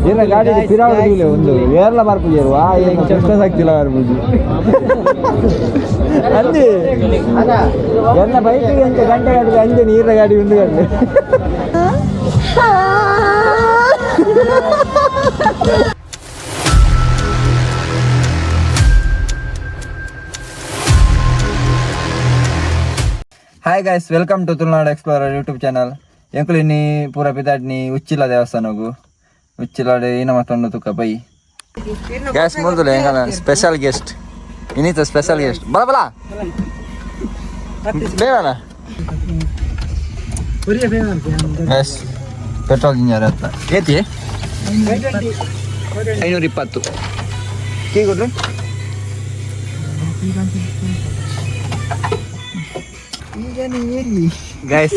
ಏನ ಗಾಡಿ ಪಿರಾವಳಿ ಒಂದು ಏರ್ಲ ಬರ್ಪುಜೇರು ಆ ಏನು ಕಷ್ಟ ಆಗ್ತಿಲ್ಲ ಬರ್ಬೋದು ಅಂದಿ ಎನ್ನ ಬೈಕಿಗೆ ಅಂತ ಗಂಟೆ ಗಾಡಿ ಅಂದೆ ನೀರ ಗಾಡಿ ಒಂದು ಗಂಟೆ hi guys, welcome to Tulunadu explorer YouTube channel. ಎಂಕುಲಿನಿ ಪೂರ ಪಿದಾಡ್ನಿ ಉಚ್ಚಿಲ ದೇವಸ್ಥಾನಗು ಉಚ್ಚಿಲಾಡೆ ಏನ ಮತ್ತೊಂದು ತುಕ್ಕ ಬೈ ಗ್ಯಾಸ್ ಮುಂದುಲೆ ಹೆಂಗನ ಸ್ಪೆಷಲ್ ಗೆಸ್ಟ್ ಇನ್ನಿತ ಸ್ಪೆಷಲ್ ಗೆಸ್ಟ್ ಬಲ ಬಲ ಬೇವನ ಗ್ಯಾಸ್ ಪೆಟ್ರೋಲ್ ಇಂಜರ್ ಅಂತ ಏತಿ 520 ಕೀ ಕೊಡ್ರಿ ಗೈಸ್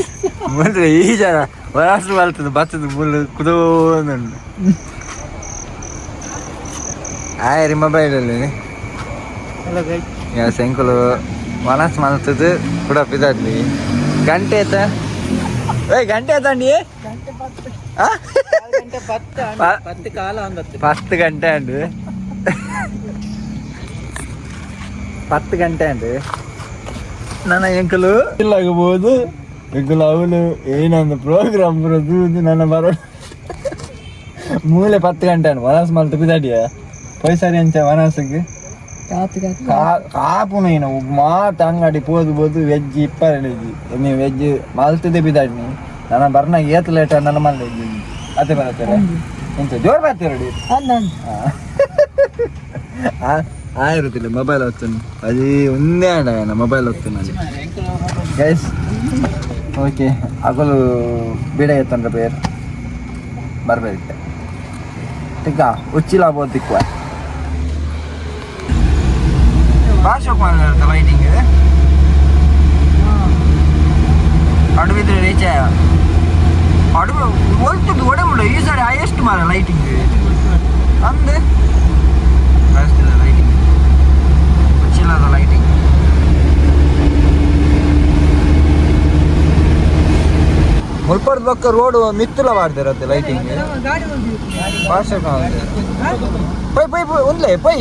ಮುಂದೆ ಈ ಜನ ವರಾಸು ಬರ್ತದೆ ಬತ್ತದ ಮುಳ್ಳು ಕುದೋ ಆಯ್ರಿ ಮೊಬೈಲಲ್ಲಿ ಗ್ಯಾಸ್ ಎಂಕುಲು ವನಸ್ ಮಲ್ತದ್ದು ಕೂಡ ಪಿದಾಡ್ಲಿ ಗಂಟೆ ಆಯ್ತ ಗಂಟೆ ಆಯ್ತಂಡಿ 10 ಗಂಟೆ ಅಂಡು 10 ಗಂಟೆ ಅಂಡು ನನ್ನ ಎಂಕಲು ಇಲ್ಲಾಗಬಹುದು ಎಂಕಲು ಅವಳು ಏನೊಂದು ಪ್ರೋಗ್ರಾಮ್ ಬರೋದು ನನ್ನ ಬರೋ ಮೂಲೆ 10 ಗಂಟೆ ಅನ್ನು ವನಸ್ ಮಲ್ತು ಪಿದಾಡಿಯ ಪೈಸಾರಿ ಅಂಚ ವನಸ್ಗೆ ಕಾಪುನ ಏನು ಮಾತ ಅಂಗಡಿ ಪೋದು ವೆಜ್ ಇಪ್ಪರಳಿಜಿ ನೀವು ವೆಜ್ ಮಲ್ತದೆ ಬಿದಾಡಿ ನನ್ನ ಬರ್ನ ಏತ್ ಲೇಟ್ ನನ್ನ ಮಲ್ಲೆ ಅದೇ ಬರತ್ತಾರೆ ಎಂತ ಜೋರ್ ಬರ್ತೀರ ಆಯಿರುತ್ತಿಲ್ಲ ಮೊಬೈಲ್ ಹೊತ್ತನು ಅದೇ ಒಂದೇ ಆಡ ಮೊಬೈಲ್ ಹೊತ್ತನು ಅಲ್ಲಿ ಗೈಸ್ ಓಕೆ ಅಗಲು ಬಿಡ ಎತ್ತಂದ್ರೆ ಬೇರೆ ಬರ್ಬೇಕು ತಿಕ್ಕ ಉಚ್ಚಿಲ ಬೋದು ತಿಕ್ಕುವ ಭಾಷೆ ಲೈಟಿಂಗ್ ಅಡುವಿದ್ರೆ ರೀಚ್ ಅಡುವೆ ಒಲ್ತದ್ದು ಒಡೆಮುಡ ಈ ಸರಿ ಹೈಯೆಸ್ಟ್ ಮಾರ ಲೈಟಿಂಗ್ ಅಂದೆ ಲೈಟಿಂಗ್ ಉಚ್ಚಿಲದ ಲೈಟಿಂಗ್ ಮುಲ್ಪರ್ದ ಪಕ್ಕ ರೋಡ್ ಮಿತ್ತುಲ ಮಾಡ್ದಿರತ್ತೆ ಲೈಟಿಂಗ್ ಭಾಷೆ ಪೈ ಪೈ ಪೈ ಒಂದ್ಲೇ ಪೈ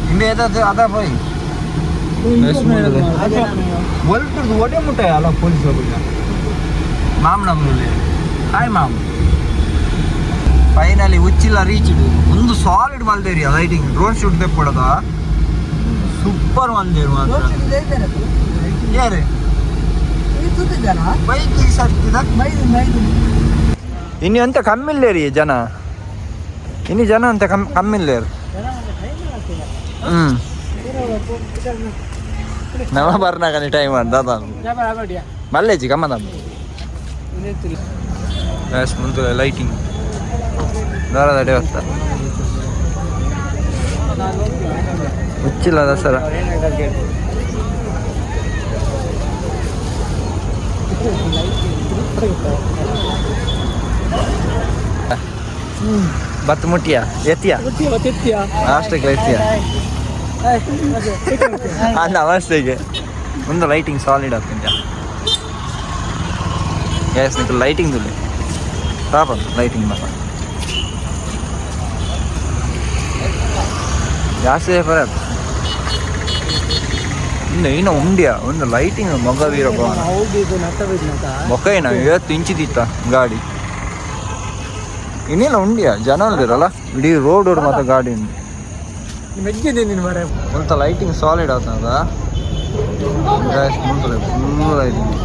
ಹಿಂದೆ ಅದ ಪೈ ಒಲ್ಟದ್ದು ಒಡೆ ಮುಟ್ಟ ಅಲ್ಲ ಪೊಲೀಸ್ ಹೋಗಿಲ್ಲ ಮಾಮ್ ನಮ್ಮಲ್ಲಿ hi ma'am finally Uchila reach ಒಂದು ಸಾಲಿಡ್ ಮಲ್ದೇರಿ ಲೈಟಿಂಗ್ ಡ್ರೋನ್ ಶೂಟ್ ತೆಪ್ಪಡದ ಸೂಪರ್ ಮಲ್ದೇರಿ ಮಾತ್ರ ಯಾರು ಬೈಕ್ ಇನ್ನು ಅಂತ ಕಮ್ಮಿಲ್ಲೇರಿ ಜನ ಇನ್ನು ಜನ ಅಂತ ಕಮ್ಮಿಲ್ಲೇರು ನವ ಬರ್ನಾಗ ಟೈಮ್ ಅಂತ ಮಲ್ಲೇಜಿ ಕಮ್ಮದ ಮುಂದೆ ಲೈಟಿಂಗ್ ದಾರದ ದೇವಸ್ಥಾನ ಉಚ್ಚಿಲ ದಸರಾ ಬತ್ ಮುಟ್ಟಿಯ ಎತ್ತಿಯ ಅಷ್ಟಕ್ಕೆ ಎತ್ತಿಯ ನಮಸ್ತೆಗೆ ಮುಂದೆ ಲೈಟಿಂಗ್ ಸಾಲಿಡ್ ಆಗ್ತಂತ ಗ್ಯಾಸ್ ನಿಂತು ಲೈಟಿಂಗ್ ತುಲೆ ಪಾಪ ಲೈಟಿಂಗ್ ಮಾತ್ರ ಜಾಸ್ತಿ ಫರ ಇನ್ನು ಉಂಡ್ಯಾ ಒಂದು ಲೈಟಿಂಗ್ ಮೊಗ ವೀರ ಮೊಕ್ಕ ಏನ 50 ಇಂಚಿದಿತ್ತ ಗಾಡಿ ಇನ್ನೇನ ಉಂಡ್ಯಾ ಜನ ಅಲ್ದಿರಲ್ಲ ಇಡೀ ರೋಡ್ ಮತ್ತೆ ಗಾಡಿ ಉಂಟು ಅಂತ ಲೈಟಿಂಗ್ ಸಾಲಿಡ್ ಆಗ್ತದ ಫುಲ್ ಲೈಟಿಂಗ್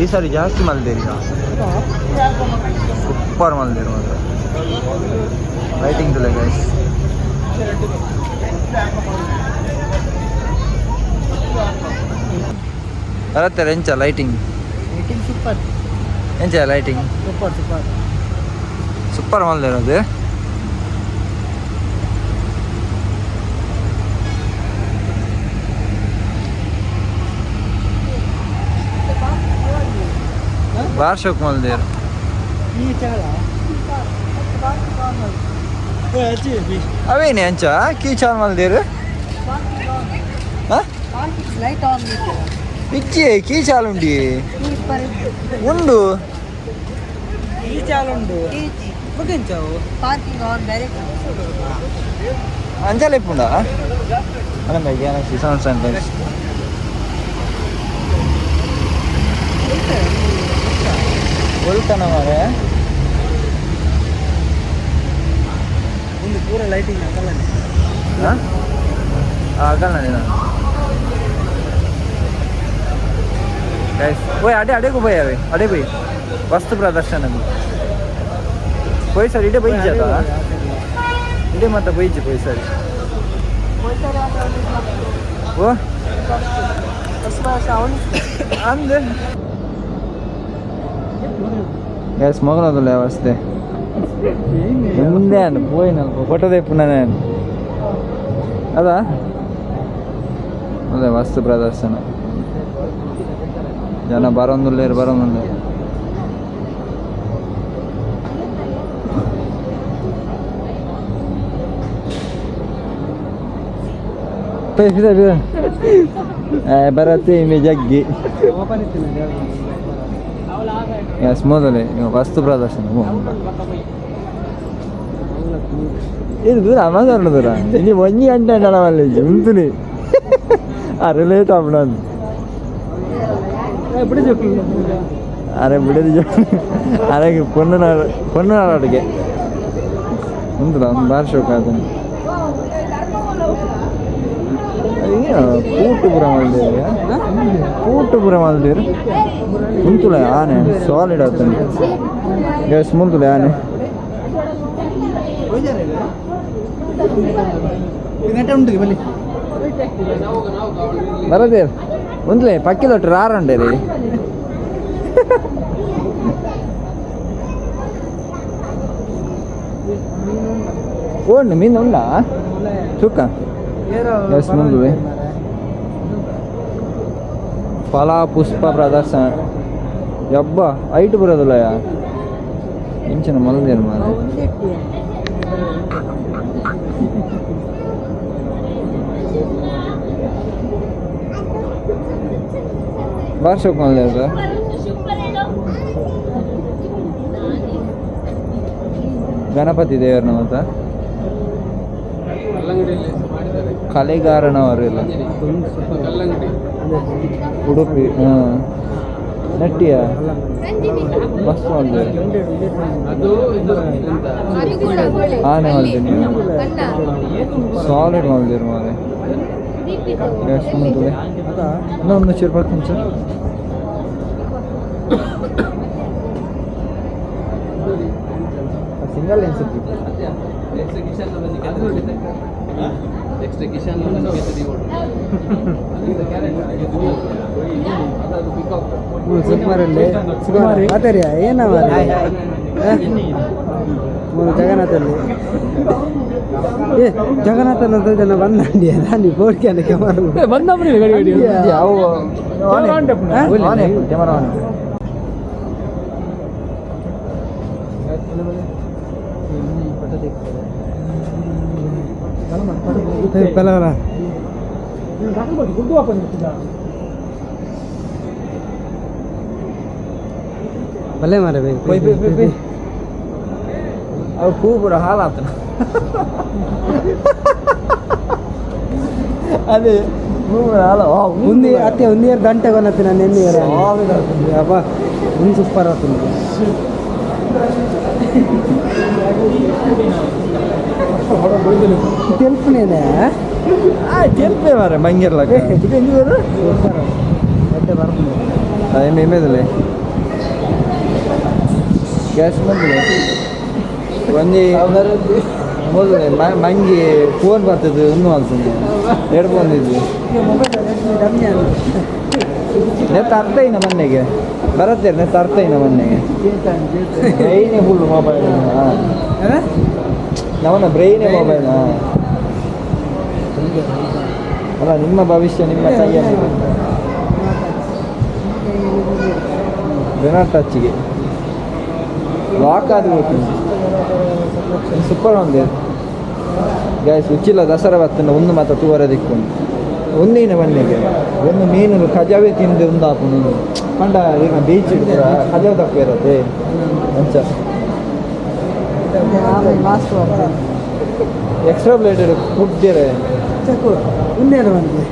ಈ ಸಾರಿ ಜಾಸ್ತಿ ಮಲ್ದೇರಿ ಸೂಪರ್ ಮಲ್ದೇರಿ ಮಾತ್ರ ಲೈಟಿಂಗ್ ತುಲೆ ಗೈಸ್ ಬರತ್ತಾರೆ ಎಂಚ ಲೈಟಿಂಗ್ ಸೂಪರ್ ಎಂಚ ಲೈಟಿಂಗ್ ಸೂಪರ್ ಮಲ್ದೇರೋದು ವಾರ್ಷಕ್ ಮಲ್ದೇರು ಅವೇನೆ ಅಂಚ ಕೀ ಚಾಲ್ ಮಲ್ದೇರು పిచ్చి కీ చాలుండి ಉಂಡು ಈ ಚಾಲುಂಡು ಬುಕಿಂಚಾವು ಪಾರ್ಕಿಂಗ್ ಆನ್ ಬೇರೆ ಅಂಜಲೆ ಪುಂಡ ಅಲ್ಲ ಗೇಲಕ್ಸಿ ಸೌಂಡ್ ಸೆಂಟರ್ಸ್ ಒಳ್ಕನ ಮಾರೆ ಒಂದು ಪೂರ ಲೈಟಿಂಗ್ ಆಗಲ್ಲ ಆಗಲ್ಲ ನೀನು ಓಯ್ ಅಡೆಗೂ ಬೈ ಅವೆ ಅಡೆ ಬೈ ವಸ್ತು ಪ್ರದರ್ಶನದ್ದು ಹೋಯ್ ಸರ್ ಇಡೇ ಬೈಜ್ ಅದ ಇಡೇ ಮತ್ತೆ ಬೈಜ್ ಹೋಯ್ ಸರಿ ಓ ಅಂದೆ ಗ್ಯಾಸ್ ಮಗನದಲ್ಲ ಅವಸ್ಥೆ ಮುಂದೆ ಅನ್ನು పోయినల్ప ఫోటో తెప్పున్నా నేను అదా అదే వస్తు ప్రదర్శన జన బరందులేరు ಬರತ್ತೆ ಇಮೆ ಜಗ್ಗಿ ಗ್ಯಾಸ್ ಮೊದಲೇ ವಸ್ತು ಪ್ರದರ್ಶನ ಇದು ದೂರ ಅಮಾಜಾನ್ ದೂರ ಇಲ್ಲಿ 1 ಗಂಟೆ ನಡವಲ್ಲ ಉಂಟುನಿ ಅರಲೇ ತಮ್ಮನದು ಅರೆ ಬಿಡದು ಅರೆ పొన్ననాడు అడిగే ఉంటుందా బాగా షోక్ అవుతుంది పూటుపురం అల్దేరు ముంతులే ఆనే సాలిడ్ అవుతుంది గ్యాస్ ముంతులే ఆనే ಬರದೇ ಒಂದ್ಲೆ ಪಕ್ಕಿಲೊಟ್ಟು ರಾರಂಡೆ ರೀ ಓಣ್ಣು ಮೀನು ಉಂಡಾ ಚುಕ್ಕ ಎಸ್ ಮುಂದೆ ಫಲ ಪುಷ್ಪ ಪ್ರದರ್ಶನ ಯಬ್ಬ ಐಟು ಬರೋದಿಲ್ಲಯ್ಯ ಇಂಚಿನ ಮಲದೇನು ಮಾರ ಬಾರ್ಸೋಕ್ ಮಲ್ದೆ ಅದು ಗಣಪತಿ ದೇವರನ್ನ ಮತ್ತ ಕಲೆಗಾರನವರಿಲ್ಲ ಉಡುಪಿ ನಟ್ಟಿಯ ಮಸ್ತ್ ಮಾಡಿದೆ ಆನೆ ಮಾಡಿದೆ ನೀವು ಸಾಲಿಡ್ ಮಾಡಿದಿರು ಮಾರೆ ಎಷ್ಟು ಮುಂದೆ ಇನ್ನೊಂದು ಚಿರ್ಬೇಕು ಸರ್ ಸಿಂಗಲ್ ಎನ್ಸುತ್ತೆ ಮಾತಾಡಿ ಏನ ಜಗನ್ನಾಥಲ್ಲಿ ಜಗನ್ನಾಥನ್ ಅಂತ ಜನ ಬಂದಂಡಿ ನೀ ಬೋಡ್ಕೆ ಅನ್ನಕ್ಕೆ ಪೆಲವರ ಭಲೆ ಮಾರಬೇಕು ಅವು ಪೂ ಪೂರ ಹಾಲಾತ ಅದೇ ಪೂ ಪೂರ ಹಾಲ ఉంది అತ್ತೆ 1 ఇయర్ గంట కొనత్తి నన్ను ఎన్ని ఇయర్ అబ్బా ఉంది సూపర్ అవుతుంది తెలుపునేనే తెలుపే మారే మంగిర్లాక అదే మేమేదిలే ಗ್ಯಾಸ್ ಬಂದಿದೆ ಒಂದು ಮೊದಲೇ ಮಂಗಿ ಫೋನ್ ಬರ್ತದೆ ಇನ್ನೂ ಆಗ್ತದೆ ಎರಡು ಬಂದಿದ್ವಿ ನೆತ್ತ ಅರ್ಥ ಇನ್ನ ಮೊನ್ನೆಗೆ ಬರುತ್ತೆ ನೆತ್ತ ಅರ್ಥ ಇನ್ನ ಮೊನ್ನೆಗೆ ಬ್ರೈನೇ ಫುಲ್ ಮೊಬೈಲ್ ನಮ್ಮನ್ನ ಬ್ರೈನೇ ಮೊಬೈಲ್ ಅಲ್ಲ ನಿಮ್ಮ ಭವಿಷ್ಯ ನಿಮ್ಮ ಕೈಯಲ್ಲಿ ರೆನಾಟ್ ಟಚ್ಗೆ ಲಾಕ್ ಆಗಿ ಹೋಗ್ತೀನಿ ಸೂಪರ್ ఉంది ಗ್ಯಾಸ್ ಉಚ್ಚಿಲ್ಲ ದಸರಾ ಬರ್ತದೆ ಒಂದು ಮಾತ್ರ ತೂವರೆ ದಿಕ್ಕೊಂಡು ಒಂದಿನ ಬನ್ನಿಗೆ ಒಂದು ಮೀನು ಕಜಾವೆ ತಿಂದು ಒಂದು ಹಾಕು ಪಂಡ ಈಗ ಬೀಚ್ ಇಡ್ತೀರ ಕಜಾವ್ ತಕ್ಕ ಇರತ್ತೆ ಅಂಚ ಎಕ್ಸ್ಟ್ರಾ ಪ್ಲೇಟೆಡ್ ಫುಡ್ ಇನ್ನೇನು ಬಂದಿದೆ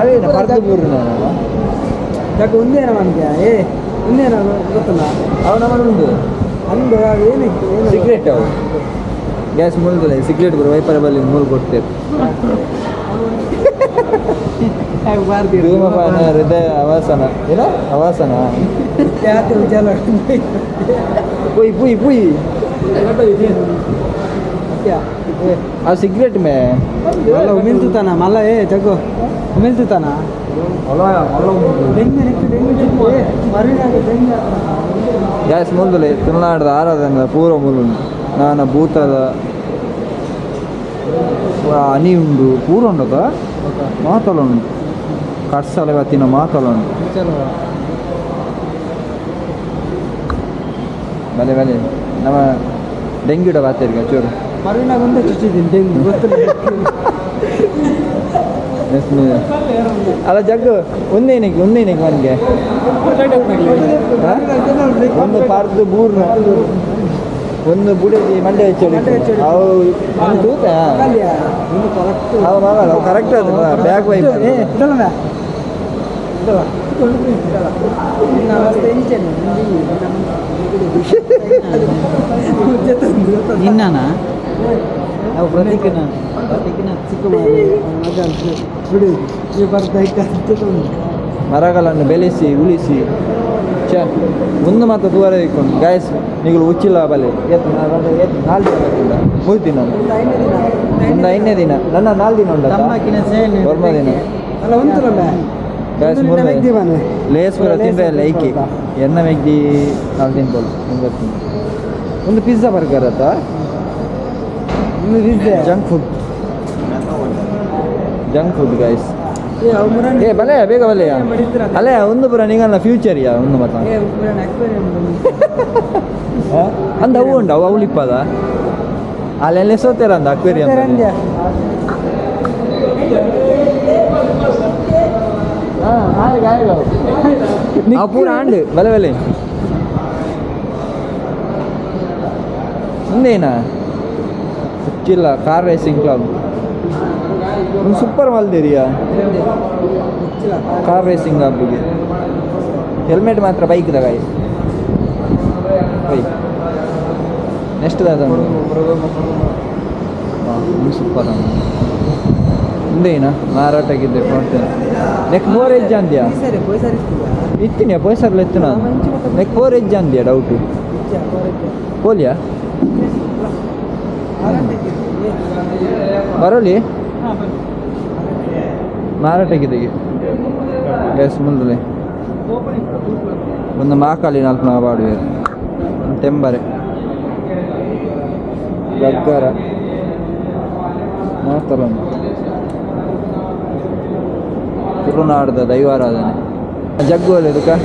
ಅವೇನ ಪರ್ದಪೂರ್ ನಾನು ಜಗ್ ಒಂದೇನ ಮನ್ಗೆ ಏ ಇನ್ನೇನ ಗೊತ್ತಲ್ಲ ಅವನ ಉಂಟು ಅಂದು ಏನಕ್ಕೆ ಸಿಗ್ರೆಟ್ ಅವು ಗ್ಯಾಸ್ ಮೂಲದಲ್ಲ ಸಿಗ್ರೆಟ್ ಬರೋ ವೈಪರ್ ಬಲ್ಲಿ ಮೂರು ಕೊಡ್ತೇವೆ ಧೂಮಪಾನ ಹೃದಯ ಅವಾಸನ ಏನ ಅವಾಸನ ಪುಯ್ ಪುಯ್ ಪುಯ್ ಆ ಸಿಗ್ರೆಟ್ ಮೇ ಮಿಲ್ತುತ್ತಾನ ಮಲ್ಲ ಏ ಜಗ್ಗು ಮಿಲ್ತುತ್ತಾನ ಗ್ಯಾಸ್ ಮೂಲದಲ್ಲಿ ತುಳುನಾಡದ ಆರಾಧನೆ ಪೂರ್ವ ಮೂಲ ನಾನು ಭೂತದ ಹನಿ ಉಂಡು ಪೂರ ಉಂಡದ ಮಾತಲ ಉಂಡು ಕಟ್ಸಲ ಇವತ್ತಿನ ಮಾತಲ ಉಂಡು ಬಲೆ ಬಲೆ ನಮ್ಮ ಡೆಂಗ್ಯೂಡ ಬಾತೇರಿಗೆ ಚೂರು ಮರುವಿನಾಗ ಒಂದೇ ಚುಚ್ಚಿದ್ದೀನಿ ಡೆಂಗು ಗೊತ್ತಿಲ್ಲ ಅಲ್ಲ ಜಗ್ಗು ಒಂದೇನಿಗೆ ನನಗೆ ಒಂದು ಪಾರ್ದು ಬೂರ್ನ ಒಂದು ಬುಡದಿ ಮಂಡ್ಯ ಹೆಚ್ಚೋಡಿ ಅವು ಒಂದು ತೂತ ಅವು ಮಗಲ್ಲ ಕರೆಕ್ಟ್ ಅದು ಬ್ಯಾಗ್ ವೈಪ್ ನಿನ್ನಾನ ಅವು ಪ್ರತೀಕನ ಚಿಕ್ಕ ಬಿಡು ನೀವು ಬರ್ತಾ ಮರಗಳನ್ನು ಬೆಳೆಸಿ ಉಳಿಸಿ ಚ ಒಂದು ಮಾತ್ರ ದೂರ ಇಟ್ಕೊಂಡು ಗಾಯಸ್ ನೀವು ಉಚ್ಚಿಲ್ಲ ಬಲೆ ನಾಲ್ಕು ದಿನ ಮೂರು ನಾನು ಒಂದು 5ನೇ ದಿನ ನನ್ನ 4 ದಿನ ಉಂಟ ಬರ್ಮ ದಿನ ಅಲ್ಲ ಉಂಟಲ್ಲ ಗಾಯಸ್ ಲೇಸ್ ಬರ ತಿಂದ್ರೆ ಲೈಕಿ ಎನ್ನ ಮೆಗ್ದಿ 4 ತಿನ್ಬೋದು ಒಂದು ಪಿಜ್ಜಾ ಬರ್ಗರ್ ಆತ ಜಂಕ್ ಫುಡ್ ಗಾಯ್ಸ್ ಏ ಬಲೆ ಬೇಗ ಬಲೆ ಅಲ್ಲೇ ಒಂದು ಪುರ ನಿಗಲ್ಲ ಫ್ಯೂಚರ್ ಯಾ ಒಂದು ಮತ ಅಂದ ಅವು ಉಂಡು ಅವು ಅವಳಿಪ್ಪದ ಅಲ್ಲೆಲ್ಲ ಸೋತೇರ ಅಂದ ಅಕ್ವೇರಿಯಂ ಅವು ಪೂರ ಆಂಡು ಬಲೆ ಬಲೆ ಮುಂದೇನಾ ಹುಚ್ಚಿಲ್ಲ ಕಾರ್ ರೇಸಿಂಗ್ ಕ್ಲಬ್ ಒಂದು ಸೂಪರ್ ಮಾಲ್ದೇರಿಯಾ ಕಾರ್ ರೇಸಿಂಗ್ ಕ್ಲಬ್ಗೆ ಹೆಲ್ಮೆಟ್ ಮಾತ್ರ ಬೈಕ್ದ ಗಾಯ ಬೈಕ್ ನೆಕ್ಸ್ಟ್ ಒಂದು ಸೂಪರ್ ಮುಂದೇನಾ ಮಾರಾಟಕ್ಕಿದ್ದೆ ನೋಡ್ತೇನೆ ನೆಕ್ 4 ಹೆಜ್ಜೆ ಅಂದ್ಯಾ ಇತ್ತಿನ ಪೈಸರ್ಲ ಎತ್ತು ನಾನು ನೆಕ್ 4 ಹೆಜ್ಜೆ ಅಂದ್ಯಾ ಡೌಟು ಪೋಲಿಯಾ ಬರೋಲಿ ಮಾರಾಟಕ್ಕಿದೆಗೆ ಗ್ಯಾಸ್ ಮುಂದಲೆ ಒಂದು ಮಾಕಾಲಿ 4 ನಾವು ಬಾಡುವೆ ತೆಂಬರೆ ಗಗ್ಗರ ಮಾತಲ ತುಳುನಾಡದ ದೈವಾರಾಧನೆ ಜಗ್ಗು ಅಲ್ಲಿ ಅದಕ್ಕೆ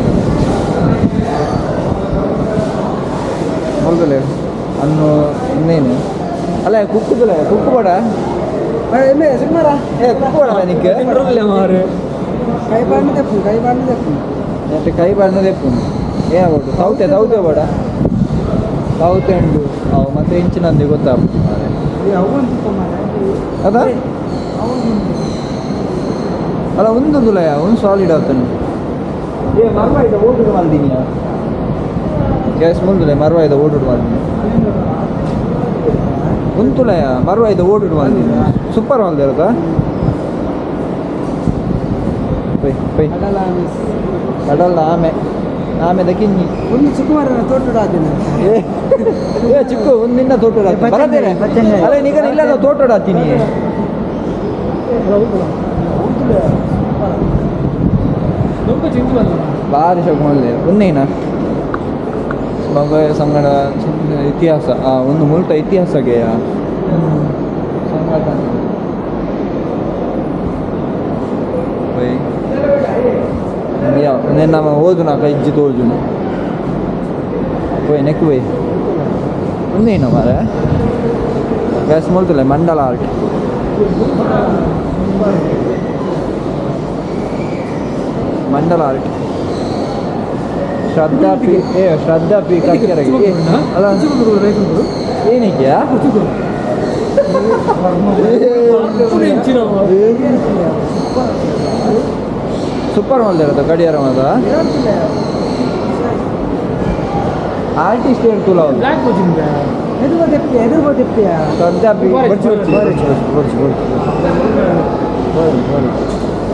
ಮೊದಲೇ ಅನ್ನು ಇನ್ನೇನು ಅಲ್ಲ ಕುಕ್ಕುದಲ್ಲ ಕುಕ್ಕು ಬೇಡ ಸುಮಾರ ಏ ಕುಕ್ಕು ಬೇಡ ನಿಕ್ಕೆ ಮಾರು ಕೈ ಬಾಂಡ್ ದೆಪ್ಪು ಮತ್ತೆ ಕೈ ಬಾಂಡ್ ದೆಪ್ಪು ಏನಾಗ್ಬೋದು ತೌತೆ ಬೇಡ ತೌತೆ ಉಂಡು ಅವು ಮತ್ತೆ ಇಂಚಿನಂದಿ ಗೊತ್ತಾಗ ಅದ ಅಲ್ಲ ಒಂದು ತುಲಯ ಒಂದು ಸಾಲಿಡ್ ಆಗ್ತಾನೆ ಏ ಮರ್ವಾಯ್ದ ಓಟುಡು ಮಾಡ್ತೀನಿ ಗ್ಯಾಸ್ ಮುಂದೆ ಮರ್ವಾಯ್ದ ಓಟುಡು ಮಾಡ್ತೀನಿ ಒಂದು ತುಲಯ ಮರ್ವಾಯ್ದ ಓಟುಡು ಮಾಡ್ತೀನಿ ಸೂಪರ್ ಮಾಲ್ದ ಇರುತ್ತಾ ಕಡಲ ಆಮೆದ ಕಿನ್ನಿ ಒಂದು ಚಿಕ್ಕಮಾರನ ತೋಟದ ಹಾಕಿನ ಏ ಚಿಕ್ಕು ಒಂದು ನಿನ್ನ ತೋಟದ ಬರತ್ತೇನೆ ಅಲ್ಲ ಈಗ ಇಲ್ಲ ನಾವು ತೋಟದ ಹಾಕ್ತೀನಿ ಭಾರಿ ಶೋಕ ಮಾಡಿದೆ ಒಂದೇನ ಮಗ ಸಂಗಡ ಇತಿಹಾಸ ಒಂದು ಮುಲ್ಟ ಇತಿಹಾಸಗೆ ಸಂಘಟನೆ నేను ఓదు నాకు ఇచ్చి తోజును పోయి నెక్కు పోయి ఉందేనా మరి గ్యాస్ మొలుతులే మండల ఆర్ట్ ಮಂಡಲ ಆರ್ಟ್ ಶ್ರದ್ಧಾ ಪಿ ಕರ್ಕೆರಗೆ ಅಲ್ಲ ಏನಕ್ಕೆ ಸೂಪರ್ ಮಾಲ್ ಇರೋದು ಗಡಿಯಾರ ಮಾದ ಆರ್ಟಿಸ್ಟ್ ಹೇಳ್ತಲ್ಲ ಶ್ರದ್ಧಾ ಪಿ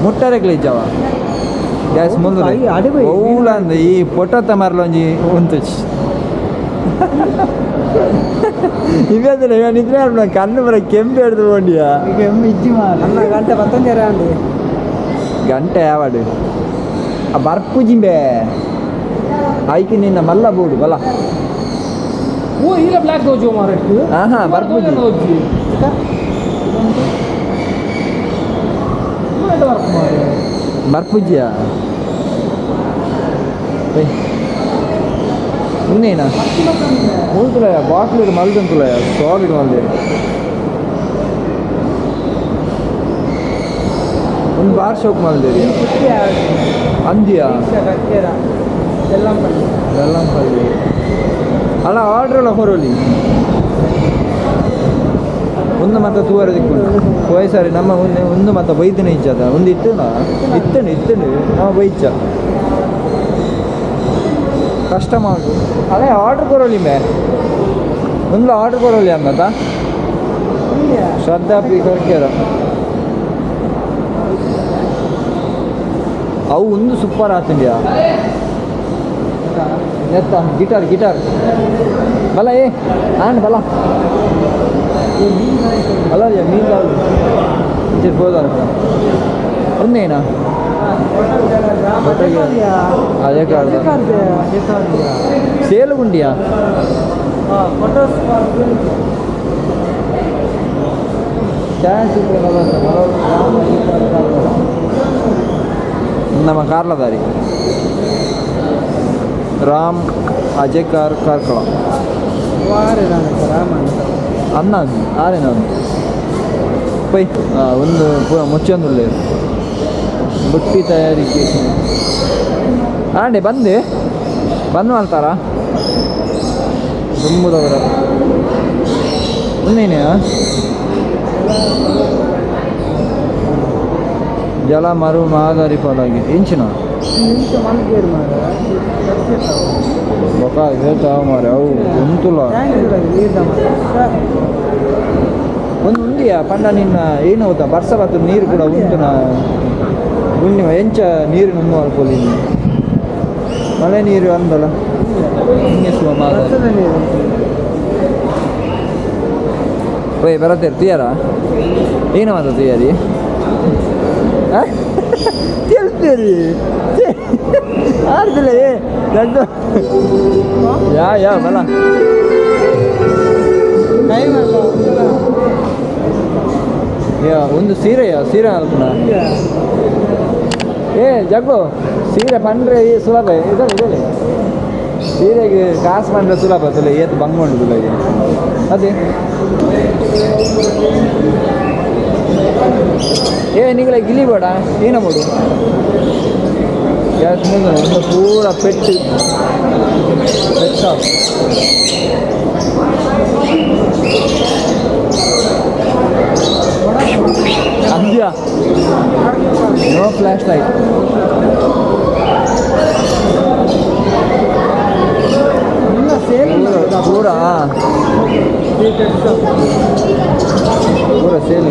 ಮುಟ್ಟರೆಗ್ಲಿ ಇದ್ದಾವ ಗ್ಯಾಸ್ ಮುಂದೆ ಓಲ ಅಂದ ಈ ಪೊಟ್ಟತ್ತ ಮರಲೊಂಜಿ ಉಂಟು ಇವೇ ನಿದ್ರೆ ಕಣ್ಣು ಬರ ಕೆಂಪು ಹಿಡ್ದು ಕೊಂಡಿಯಾ ಗಂಟೆ ಬತ್ತೊಂಜರ ಅಂడి ಗಂಟೆ ಯಾವಾಡು ಆ ಬರ್ಪು ಜಿಂಬೆ ಆಯ್ಕೆ ನಿನ್ನ ಮಲ್ಲ ಬೋಡು ಬಲ ಓ ಇಲ್ಲ ಬ್ಲಾಕ್ ಹೋಜು ಮಾರಟ್ಟು ಹಾ ಬರ್ಪು ಬರ್ಪುಜ್ಜಿಯಾ ಇನ್ನೇನಾ ಮೂಲ್ತುಲಯ ಬಾಟ್ಲು ಮಲ್ದಂತುಲಯ ಸಾಲಿಡ್ ಮಲ್ದೆ ಒಂದು ಬಾರ್ ಶೋಕ್ ಮಲ್ದೇರಿ ಅಂದಿಯಾ ಬೆಲ್ಲಂಪಲ್ಲಿ ಅಲ್ಲ ಆರ್ಡ್ರ್ ಎಲ್ಲ ಹೊರೋಲಿ ಒಂದು ಮತ್ತೆ ತೂವರೆ ದಿಕ್ಕೊಂಡು ವಯಸ್ಸಾರಿ ನಮ್ಮ ಒಂದು ಮತ್ತೆ ಬೈದಿನ ಇಚ್ಚದ ಒಂದು ಇತ್ತಂಡು ನಾವು ಬೈಚ ಕಷ್ಟ ಮಾಡು ಅದೇ ಆರ್ಡ್ರ್ ಕೊರೋಲಿ ಮೇ ಒಂದು ಆರ್ಡ್ರ್ ಕೊರೋಲಿ ಅನ್ನತ ಶ್ರದ್ಧಾ ಪಿ ಕರ್ಕೆರ ಅವು ಒಂದು ಸೂಪರ್ ಆತಂಡ್ಯಾ ಎತ್ತ ಗಿಟಾರ್ ಬಲ ಆಂಡ್ ಬಲ ಅಲ್ಲ ಮೀನ್ ಇರ್ಬೋದ ಒಂದೇನಾ ಅದೇ ಕಾರ್ಡ್ ಸೇಲು ಗುಂಡಿಯಾ ನಮ್ಮ ಕಾರ್ಲದಾರಿ ರಾಮ್ ಅಜಯ್ ಕಾರ್ಕಳ ಅನ್ನ ಆರೇನ ಪೈ ಒಂದು ಪೂರ ಮುಚ್ಚೊಂದುಳ್ಳೆ ಬುಟ್ಟಿ ತಯಾರಿಕೆ ಆಂಡೆ ಬಂದು ಮಾಡ್ತಾರಾ ದುಂಬುದವರ ಇನ್ನೇನೇ ಜಲ ಮರು ಮಾದರಿ ಫಲಾಗಿ ಇಂಚಿನ ಬೊಕ ಹೇಳ್ತಾವ ಮಾರೆ ಅವು ಉಂಟುಲ್ಲ ಒಂದು ಉಂಡಿಯಾ ಪಂಡ ನಿನ್ನ ಏನು ಹೋಗ್ತಾ ಬರ್ಸ ಬತ್ತು ನೀರು ಕೂಡ ಉಂಟುನ ಉಣ್ಣಿ ಎಂಚ ನೀರು ನುಣ್ಣು ಅಲ್ಪೋಲಿ ಮಳೆ ನೀರು ಅಂದಲ್ಲ ಹಿಂಗೆಸುವ ಮಾದರಿ ಓಯ್ ಬರತ್ತೇರಿ ತಿಯಾರ ಏನು ಮಾತ ತಿಯಾರಿ ತಿಳ್ತೀರಿ ಆಡ್ತಿಲ್ಲ ಯಾ ಬಲ ಒಂದು ಸೀರೆ ಅಲ್ಪನ ಜಗ್ಗು ಸೀರೆ ಪಂಡ್ರೆ ಸುಲಭ ಇದಲ್ಲ ಸೀರೆಗೆ ಕಾಸು ಪಂಡ್ರೆ ಸುಲಭ ತುಲ ಏತ್ ಬಂಗೊಂಡು ತುಲಗೆ ಅದೇ ನೀಗಳ ಗಿಲಿ ಬೇಡ ಏನ ಮಾಡು ಗ್ಯಾಸ್ ಒಂದು ಪೂರ ಪೆಟ್ಟು ಅಂದ್ಯಾ ನೋ ಫ್ಲಾಶ್ ಲೈಟ್ ಪೂರ ಸೇಲ್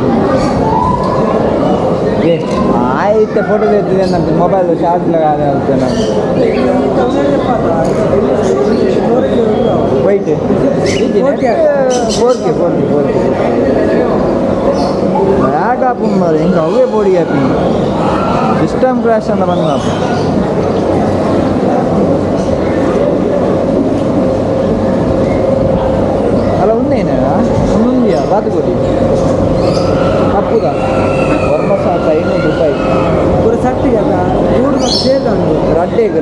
ಆಯ್ತು ಫೋಟೋ ತೆಗ್ದಿದೆ ನಮ್ದು ಮೊಬೈಲ್ ಚಾರ್ಜ್ ಲಗಾದೆ ಅಂತ ನಾನು ವೈಟ್ 4K ಬ್ಯಾಗ್ ಹಾಪು ಮಾರೆ ಹಿಂಗೆ ಅವೇ ಬೋಡಿ ಹಾಕಿ ಸಿಸ್ಟಮ್ ಕ್ರ್ಯಾಶ್ ಅಂತ ಬಂದ ಅಲ್ಲ ಒಂದೇನ ಒಂದೊಂದಿಯಾ ಬಾತುಕೋಟಿ ಅಪ್ಪುದಾ ವರ್ಮಸ 500 ರೂಪಾಯಿ ಪೂರ ಸಟ್ಟಿಗೆ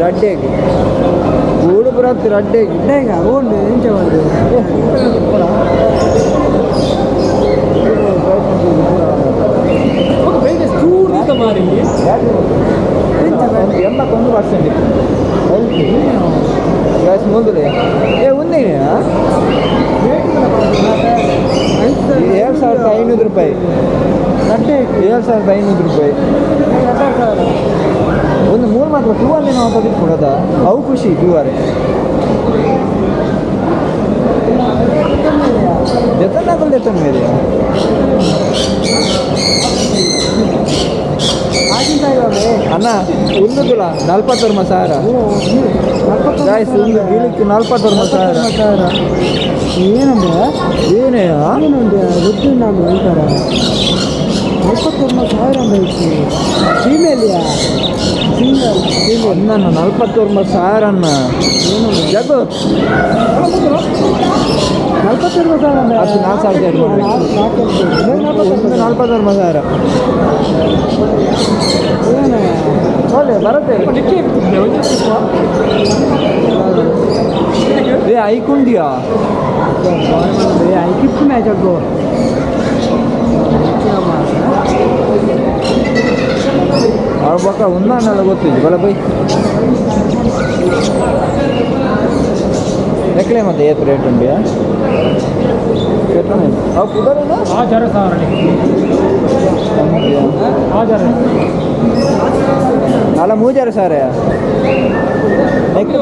ರಡ್ಡೆಗೆ ಕೂಡು ಪುರ ಹತ್ತಿರ ಅಡ್ಡೆ ಇಡ್ಡಾಗ ಓಂಡು ಎಂಚ ಮಾಡಿದೆ ಚೂರು ಮಾರಿ ಎಂಬತ್ತೊಂದು ಪರ್ಸೆಂಟ್ ಗ್ಯಾಸ್ ಮುಂದೆ ಒಂದೇ 7,500 ರೂಪಾಯಿ ಅಡ್ಡೆ 7,500 ರೂಪಾಯಿ ಒಂದು 3 ಮಾತ್ರ 2 ಅಲ್ಲಿ ನಾವು ತೆಗೆದು ಕೊಡೋದ ಅವು ಖುಷಿ 2 ವಾರೆ ಜೊತೆ ಜೊತೆ ಮೇಲೆ ಅಣ್ಣ ಒಂದು ತುಲ 40,000 ಗಾಯ್ಸ್ ಒಂದು ಗೀಳಿಕ್ಕೆ 40,000 ಏನಂದ್ರೆ ಏನೇ ಏನಂದ್ರೆ ಗೊತ್ತು ನಾನು ಹೇಳ್ತಾರೆ 40,000 ಅಂದ್ರೆ ಫೀಮೇಲಿಯಾ ಅನ್ನ 40,000 ಅನ್ನ ಜಗು 40,000 ಅಂದ್ರೆ ಅದು 40,000 ಒಳ್ಳೆ ಬರುತ್ತೆ ಏ ಐಕೊಂಡಿಯಾ ಐಕಿತ್ತು ಮ್ಯಾಚ್ ಆಗ್ಗೋ ಅವ್ರ ಪಕ್ಕ ಒಂದನ್ನೆಲ್ಲ ಗೊತ್ತಿದ್ದು ಬಲ ಬೈ ಎಕ್ಲೆ ಮತ್ತೆ ಏತ್ ರೇಟ್ ಉಂಡಿಯಾ ಅವು ಕುದರೇನು ಅಲ್ಲ 3,000 ನೆಕ್ಕು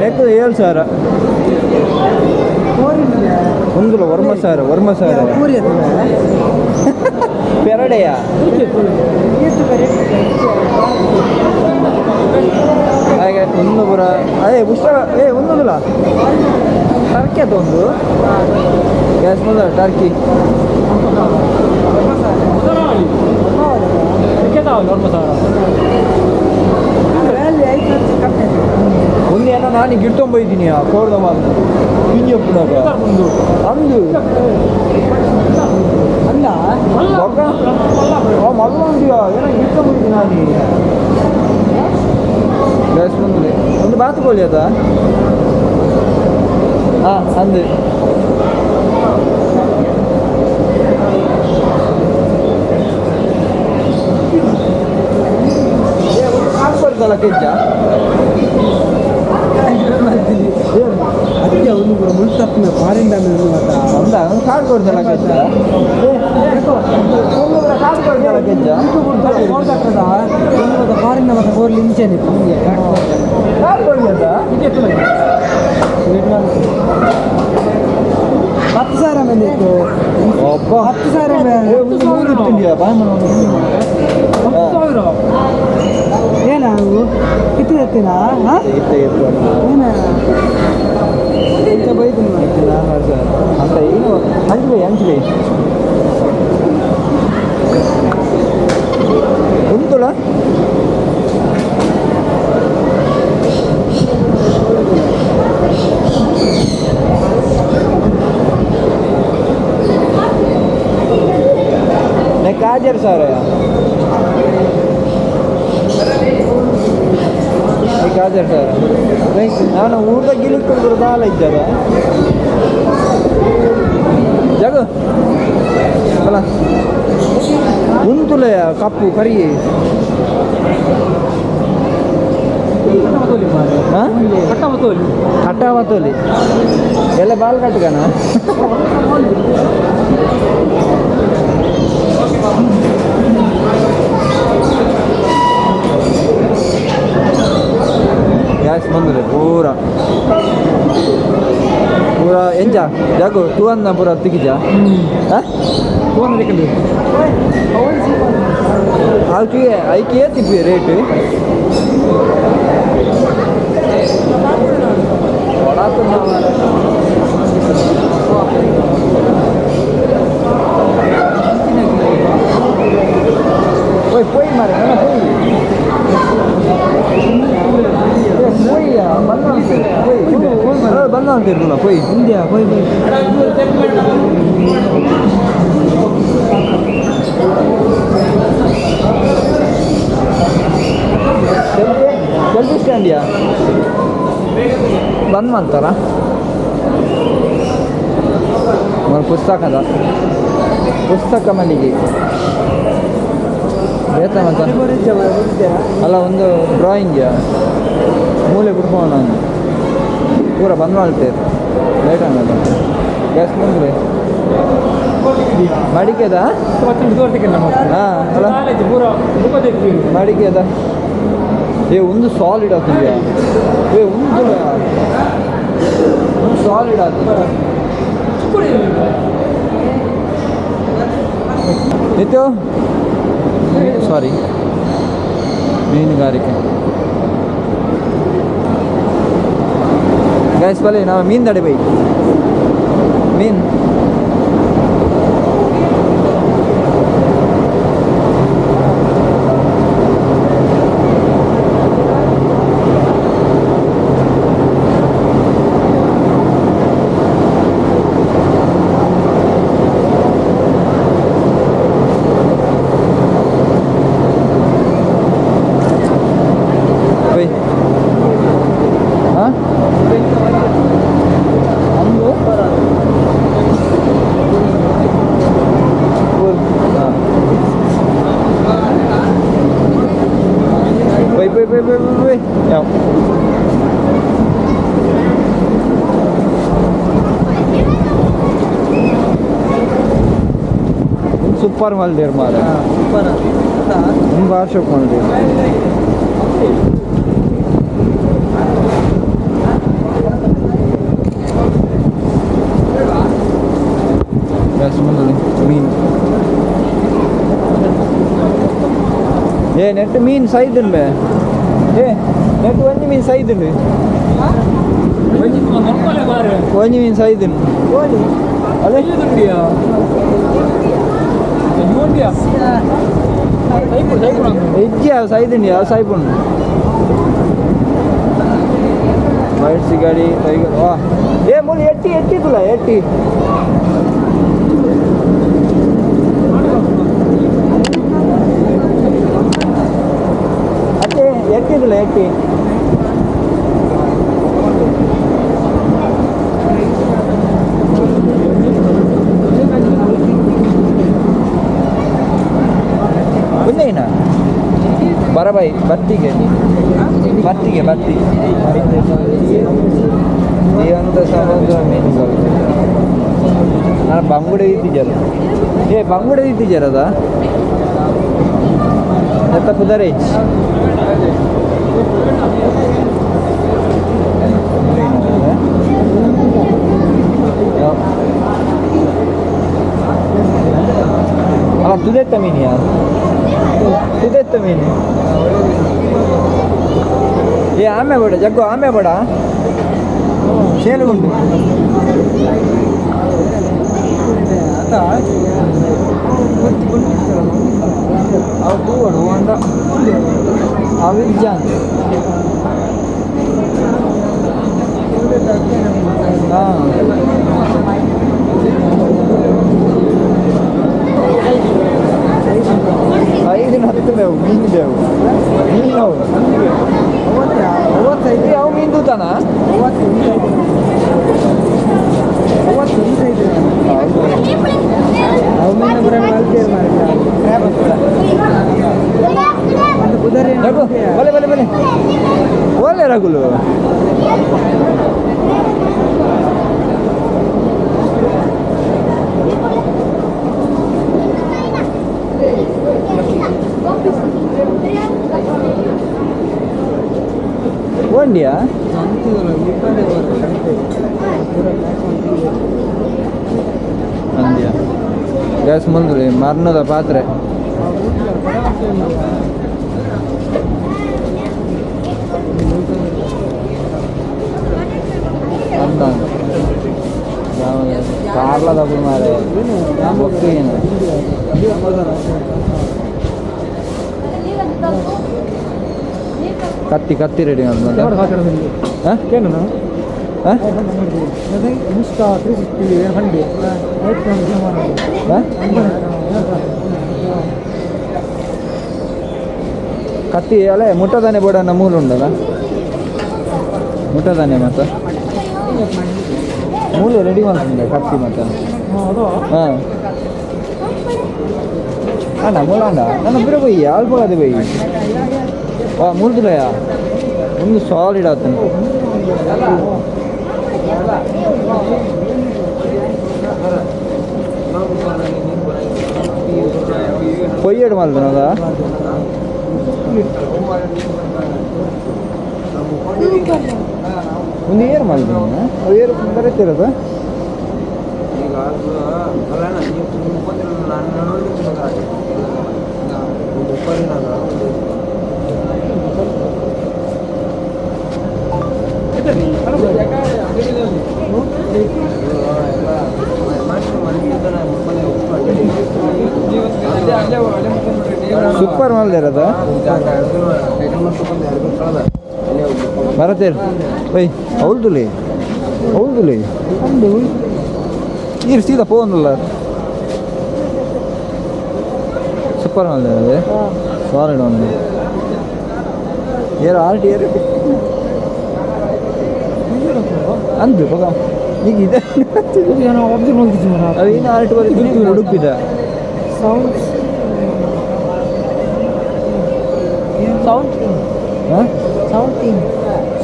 7,000 ಒಂದು ವರ್ಮ ಸಾರ ಪೆರಡೆಯಾ ಹಾಗೆ ಒಂದು ಪುರ ಅದೇ ಪುಸ್ತಕ ಒಂದೊಂದಿಲ್ಲ ಟರ್ಕಿ ಅದು ಒಂದು ಗ್ಯಾಸ್ ಮೊದಲ ಟರ್ಕಿ ಒಂದು ಏನೋ ನಾನು ಗಿಟ್ಟೊಂಬೈದ್ದೀನಿ ಕೋರ್ದ ಮಾತು ಪಿಂಜಪ್ಪನಾಗ ಅಂದು ಅಲ್ಲ ಮಗ ಉಂಟಿಯಾ ಏನೋ ಗಿಟ್ಟೊಂಬೈದ್ದೀನಿ ನಾನು ಗ್ಯಾಸ್ ಮುಂದೆ ಒಂದು ಬಾತು ಕೋಳಿ ಅದ ಹಾಂ ಅಂದು ಕೊಡ್ತಲ್ಲ ಕೆಜ್ಜ ಅದಕ್ಕೆ ಅವನು ಕೂಡ ಮುಳ್ತಪ್ಪಿನ ಫಾರಿನ್ ಡ್ಯಾಮೇಜ್ ಒಂದ ಒಂದು ಕಾರ್ಡ್ ಕೊಡ್ತಲ್ಲ ಕೆಜ್ಜ ಕಾರ್ಡ್ ಕೊಡ್ತಲ್ಲ ಕೆಜ್ಜ ಫಾರಿನ್ ಮತ್ತೆ ಬೋರ್ಲಿ ಇಂಚೇನೆ ಕಾರ್ಡ್ ಕೊಡ್ಲಿ ಅಂತ 10,000 ಬಂದಿತ್ತು ಒಬ್ಬ 10,000 ಇಟ್ಟಿದ್ಯಾ ಬಾಯ್ ಏನ ಕಿತ್ತು ಎತ್ತಿನ ಏನ ಎಂತ ಬೈದು ಅಂತ ಏನು ಹಂಚ್ಬೈ ಉಂಟುಳ ಕಾಜರ್ ಸರ್ ಕಾಜರ್ ಸರ್ ನಾನು ಊಟ ಗಿಲಿಕೊಂಡು ದಾಲ ಇದ್ದಾರೆ ಜಗ ಅಲ್ಲ ಉಂಟುಲೆ ಕಪ್ಪು ಕರಿ ಕಟ್ಟಾವತೋಲಿ ಎಲ್ಲ ಬಾಲ್ ಕಟ್ಕನ ಗ್ಯಾಸ್ ಬಂದರೆ ಪೂರ ಎಂಜ ಜಾಗು 2 ಅನ್ನ ಪೂರ ತೆಗಿಜ ಐಕೆ ತಿಪ್ಪಿ ರೇಟ್ போய் மாறு ಬಂದ ಅಂತಿರಲ್ಲ போய் ಇಂಡಿಯಾ போய் ಜಲ್ದಿ ಸ್ಟ್ಯಾಂಡಿಯಾ ಬಂದ್ ಮಾಡ್ತಾರ ಪುಸ್ತಕ ಮಳಿಗೆ ಅಲ್ಲ ಒಂದು ಡ್ರಾಯಿಂಗ್ ಮೂಲೆ ಕುಡ್ಕೊಂಡು ನಾನು ಪೂರ ಬಂದ್ ಮಾಡ್ತೇವೆ ಲೇಟ್ ಆಗಲ್ಲ ಗ್ಯಾಸ್ ಮುಂದೆ ಮಡಿಕೆದ ಹಾಂ ಅಲ್ಲ ಮಡಿಕೆದ ಏ ಒಂದು ಸಾಲಿಡ್ ಆಗ್ತಿದ್ಯಾ ಏ ಒಂದು ಸಾಲಿಡ್ ಆಗ್ತದೆ ನಿತ್ತು ಸಾರಿ ಮೀನುಗಾರಿಕೆ ಗೈಸ್ ಬಲೆ ನಾವು ಮೀನು ತಡೆ ಬೈ ಮೀನು ಸೂಪರ್ ಮಲ್ದಿರ್ ಮಾರ ತುಂಬ ಶೋಕ್ ಮಲ್ದಿರ್ ಮೀನು ನೆಟ್ಟು ಮೀನು ಸೈದುಂಡು ಬೇ ನೆಟ್ಟು ಒಂಜಿ ಮೀನು ಸೈದುಂಡು ಒಂಜಿ ಮೀನು ಸೈದುಂಡು ಅದೇ ಹೆಜ್ಜೆ ಸೈದುಂಡು ಯಾವ ಸೈಪುಂಡು ವೈಟ್ ಸಿಗಡಿ ಟೈಗರ್ ವಾ ಏ ಮೂಲ ಎಟ್ಟಿ ತುಲ ಎಟ್ಟಿ ಎಟ್ಟಿದಿಲ್ಲ ಎಟ್ಟಿ ಒಂದೇನ ಬರಬೈ ಬತ್ತಿಗೆ ಬತ್ತಿ ಜೀವಂತ ಸಮುದ್ರ ಮೀನುಗಳು ನಾನು ಬಂಗುಡೆ ಇತ್ತಿದ್ದಾರ ಬಂಗುಡೆ ಇತ್ತಿದ್ದಾರದ ಎತ್ತ ಪುದರೆ ಅಲ್ಲ ತುದೆತ್ತ ಮೀನಿಯಾ ತುದೆತ್ತ ಮೀನು ಆಮೆ ಬೇಡ ಜಗ್ಗು ಆಮೆ ಬೇಡ ಸೇಲುಗುಂಡು ಅವು ಹೊಂಡ ಅವಿಜಾನ್ ಹಾಂ ಐದಿನ 10 ಮೇವು ಮೀನು ಬೇವು ಮೀನು ಅವು ಮೀನು ತೂತಾನ ಅವು ಮೀನು ಬಲೆ ಬಲೆ ಬಲೆ ಒಳ್ಳೆ ರಗುಲು ಒಂಡಿಯಾ ಅಂದ್ಯಾ ಗ್ಯಾಸ್ ಮುಂದ್ರಿ ಮರ್ನದ ಪಾತ್ರೆ ಅಂದ ಕಾರ್ಲ ತಗೊಂಡು ಮಾರೆ ಏನು ಕತ್ತಿ ರೆಡಿ ಕತ್ತಿ ಅಲ್ಲೇ ಮುಟ್ಟದಾನೆ ಬೋರ್ಡ್ ಮೂಲು ಉಂಟಲ್ಲ ಮುಟ್ಟದಾನೆ ಮತ್ತೆ ಮೂಲು ರೆಡಿ ಮಾಡ್ತೀನಿ ಕಟ್ಟಿ ಮತ್ತೆ ಹಾಂ ಅಣ್ಣ ಮೂಲ ಅಣ್ಣ ನನ್ನ ಬಿರ ಬೈ ಅಲ್ಪ ಅದೇ ಬೈ ಮೂರ್ದಿಲ್ಲಯ್ಯ ಒಂದು ಸಾಲಿಡ್ ಆತನು ಕೊಯ್ಯಡು ಮಾಡ್ತಾನದ ಒಂದು ಏರ್ ಮಾಡ್ತಾನ ಏರ್ ಬರುತ್ತಿರೋದು ಸೂಪರ್ ಮಾಲ್ ಇರೋದು ಬರತ್ತೇರು ಬೈ ಹೌದುಲಿ ನೀರು ಸೀದಾ ಫೋನಲ್ಲ ಸೂಪರ್ ಮಾಲ್ ಇರೋದು ಸಾಲಿಡ್ ಒಂದು ಏರು ಆರ್ಟಿ ಏರು ಅಂದ್ರು ಬಗ ಈಗ ಇದೆ ಅದು ಇನ್ನು ಆರ್ಟಿ ಬರೀ ಹುಡುಕಿದೆ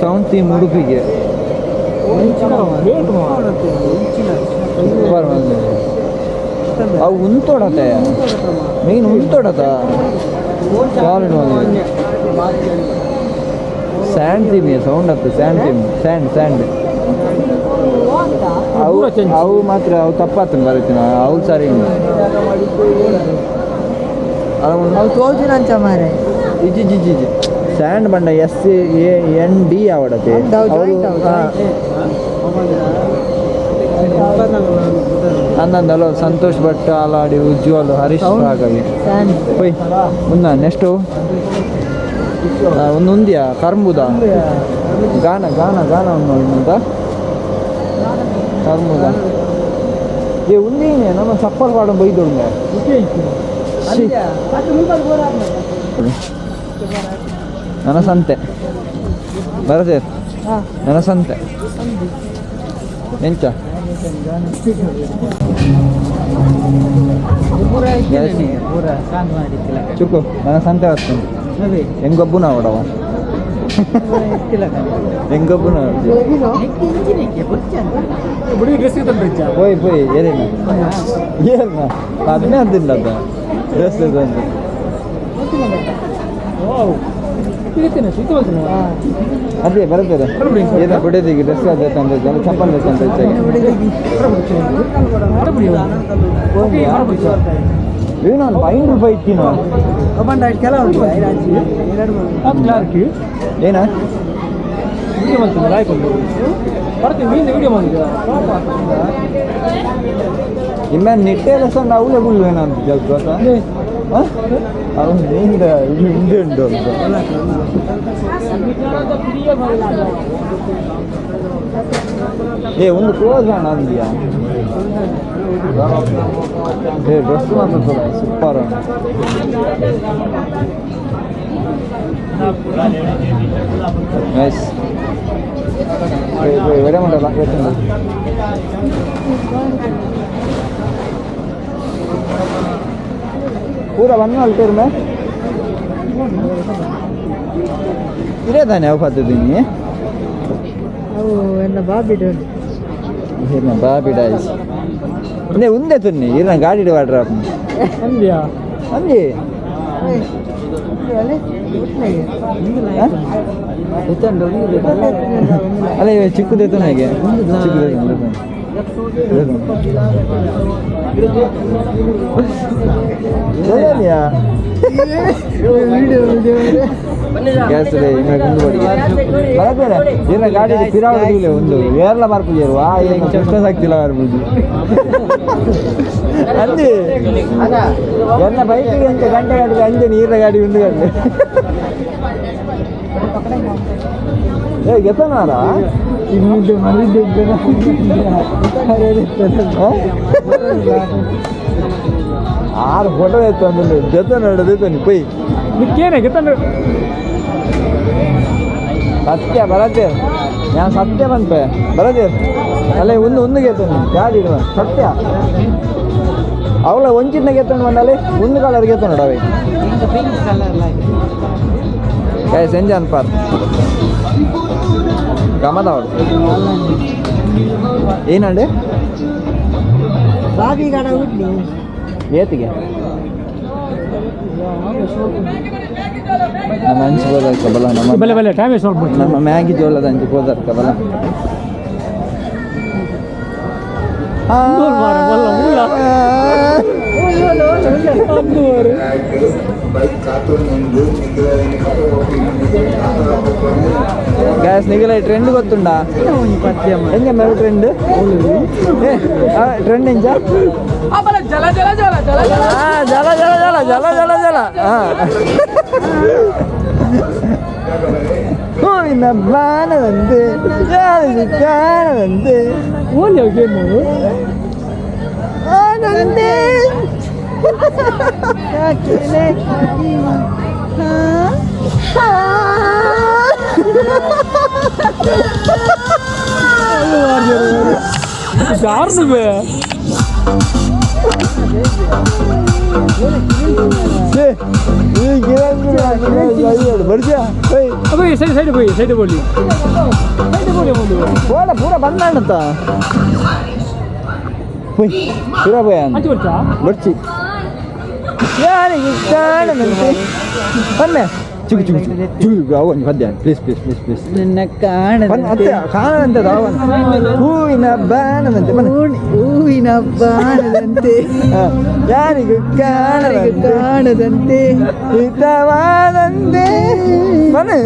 ಸೌಂಡ್ ಥೀಮ್ ಉಡುಪಿಗೆ ಅವು ಉಂತೋಡತ್ತೆ ಮೇನ್ ಉಂತೋಡತ್ತ ಸಾಲಿಡ್ ಸ್ಯಾಂಡ್ ಥೀಮ್ ಸೌಂಡ್ ಆಗ್ತದೆ ಸ್ಯಾಂಡ್ ಅವು ಮಾತ್ರ ಅವು ತಪ್ಪಾತ ಬರೀತೀನಿ ಅವು ಸರಿ ಇಜಿ ಸ್ಯಾಂಡ್ ಬಂಡ SAND ಆವಡತೆ ಅನ್ನಂದಲ್ಲ ಸಂತೋಷ್ ಭಟ್ ಆಲಾಡಿ ಉಜ್ವಲ್ ಹರೀಶ್ ರಾಘವಿ ಹೋಯ್ ಮುನ್ನ ನೆಕ್ಸ್ಟು ಒಂದು ఉందియా కర్ముద గాన ఉన్నంత కర్ముద ఏ ఉంది ನಮ್ಮ ಚಪ್ಪಲ್ ಪಾಡಂ ಬೈದೋಂಗೆ ನನ್ನ ಸಂತೆ ಬರದೆ ನನ್ನ ಸಂತೆ ಎಂಚ ಚುಕ್ಕು ನನ್ನ ಸಂತೆ ವಸ್ತುಂಟು ಎಂಗೊಬ್ಬನ ಅವಡವ ಎಂಗೊಬ್ಬನ పోయి ఏరేనా ಅದನ್ನೇ ಅಂತಿಲ್ಲ ಡ್ರೆಸ್ ಅದೇ ಬರ್ತದೆ ಏನೋ ಬಿಡೋದಿಗೆ ಡ್ರೆಸ್ ಅದಕ್ಕೆ ಅಂತ ಚಪ್ಪಲ್ ಬೇಕಂತ ನಾನು ₹5 ಇಟ್ಟಿನ ಏನ ಇನ್ನ ನೆಟ್ಟೆಲ್ಲ ಸಹ ಅವಳೆ ಬುಲ್ಲು ಏನಂತ ಗೊತ್ತಾ ಅವನು ಹಿಂದೆ ಉಂಟು ಅಂತ ಒಂದು ಕ್ಲೋಸ್ ಅಣ್ಣ ಅಂದ್ಯಾ ಡ್ರೆಸ್ ಮಾತ್ರ ಸೂಪರ್ ನೈಸ್ ವಡೆ ಮಾಡಲ್ಲ पूरा बनना अल्टेर में इरे दाने अव पद्धति दिनी अव एन्न बाबिड एन्न बाबिड आइस ने उंदे तुन्नी इरन गाडी वाड्रा अंदिया अंदी अले चिक्कु देतो नेगे चिक्कु देतो ಗ್ಯಾಸ್ ಬರಬೇಡ ಗಾಡಿ ಪಿರಾವಡಿಲ್ಲ ಒಂದು ಏರ್ಲ ಬರ್ಪುಜರು ಏನು ಕಷ್ಟ ಆಗ್ತಿಲ್ಲ ಬರ್ಬೋದು ಅಂದಿ ಎನ್ನ ಬೈಕಿಗೆ ಅಂತ ಗಂಟೆ ಗಾಡಿ ಅಂಜೆ ನೀರ ಗಾಡಿ ಒಂದು ಗಂಟೆ ಗೆತನಾರ ಇನ್ನಿದ್ದು ಮನಿದ್ದು ಆರು ಫೋಟೋ ಎತ್ತು ಅಂದ್ರೆ ಜೊತೆ ನಡೆದೈತೆ ನೀ ಪೈ ನಿಕ್ಕೇನೆ ಗೆತ ಸತ್ಯ ಬರತ್ತೆ ഞാൻ സത്യം പണിപ്പേ ബറേ അല്ലെ ഒന്ന് കേത്തോണ്ട് ಗಾಡಿ ಸತ್ಯ ಅವಳ ಒಂಚಿನ ಕೇತೊಂಡು ಬಂದಲ್ಲಿ ಒಂದು ಕಲರ್ ಕೇತೊಂಡು ಅವೆ ಸೆಂಜಾನ್ ಪಾರ್ ಗಮದ ಅವಳು ಏನಂಡೆ ಬಾಬಿ ಗಡ ಉಡ್ಲಿ ಏತಿಗೆ ನಮ್ಮ ಹಂಚ್ಬೋದಕ್ಕ ಬಲ ನಮ್ಮ ಮ್ಯಾಗಿ ಜೋಳದ ಹಂಚ್ಬೋದಕ್ಕ ಬಲ ಗ್ಯಾಸ್ ನಿಗಲ ಟ್ರೆಂಡ್ ಗೊತ್ತುಂಡಾ ಹೆಂಗೆ ಮೇಲು ಟ್ರೆಂಡ್ ಟ್ರೆಂಡ್ ಹೆಂಚ ಜಲ ಜಲ ಜಲ ಜಲ ಜಲ ಜಲ ಜಲ ಜಲ ಜಲ ಹೂವಿನ ಬಾಣದಂತೆ ಕಾಣದಂತೆ ಆನಂದೆ पूरा ಬಂದ पूरा ಬರ್ಚಿ ಯಾರಿಗೆ ಕಾಣದಂತೆ ಬನ್ನೆ ಚುಗು ಚುಗು ಚುಗು ಅವನು ಪದ್ಯ ಪ್ಲೀಸ್ ಪ್ಲೀಸ್ ಪ್ಲೀಸ್ ಪ್ಲೀಸ್ ನಿನ್ನ ಕಾಣದಂತೆ ಕಾಣದಂತೆ ಅವನು ಹೂವಿನ ಬಾಣದಂತೆ ಹೂವಿನ ಬಾಣದಂತೆ ಯಾರಿಗೂ ಕಾಣದಂತೆ ಹಿತವಾದಂತೆ ಬನ್ನಿ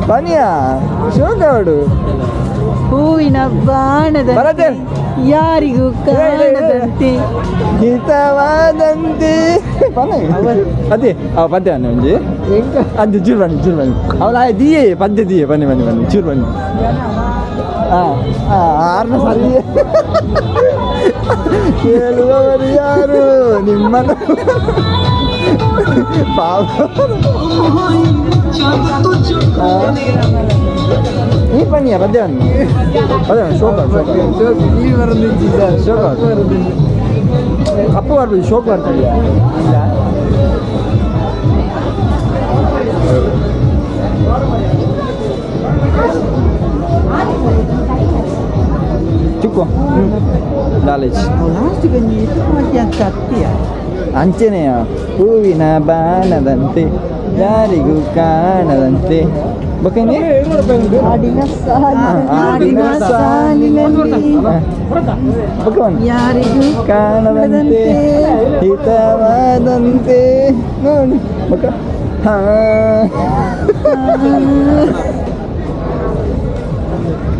ಬನ್ನಿಯಾ ಶೋಕವಾಡು ಹೂವಿನ ಬಾಣದಂತೆ ಯಾರಿಗೂ ಕಾಣದಂತೆ ಹಿತವಾದಂತೆ ಅದೇ ಅವ ಪದ್ಯ ಒಂಜಿ ಅದು ಚೂರು ಬನ್ನಿ ಅವಳ ದಿಯೇ ಪದ್ಯ ದಿಯೇ ಬನ್ನಿ ಚೂರು ಬನ್ನಿ ಆರ್ನ ಸರಿ ಕೇಳುವವರು ಯಾರು ನಿಮ್ಮನ್ನು ಈ ಬನ್ನಿಯ ಪದ್ಯವನ್ನು ಶೋಕ ಅಪ್ಪ ಬರ್ಬೋದು ಶೋಕ ಬರ್ತದೆಯಾ ಚುಕ್ಕು ನಾಲೆಜ್ ಅಂಚನೆಯ ಹೂವಿನ ಬಾಣದಂತೆ ಯಾರಿಗೂ ಕಾಣದಂತೆ ಯಾರಿಗೂ ಕಾಣದಂತೆ ಹಿತವಾದಂತೆ ನೋಡಿ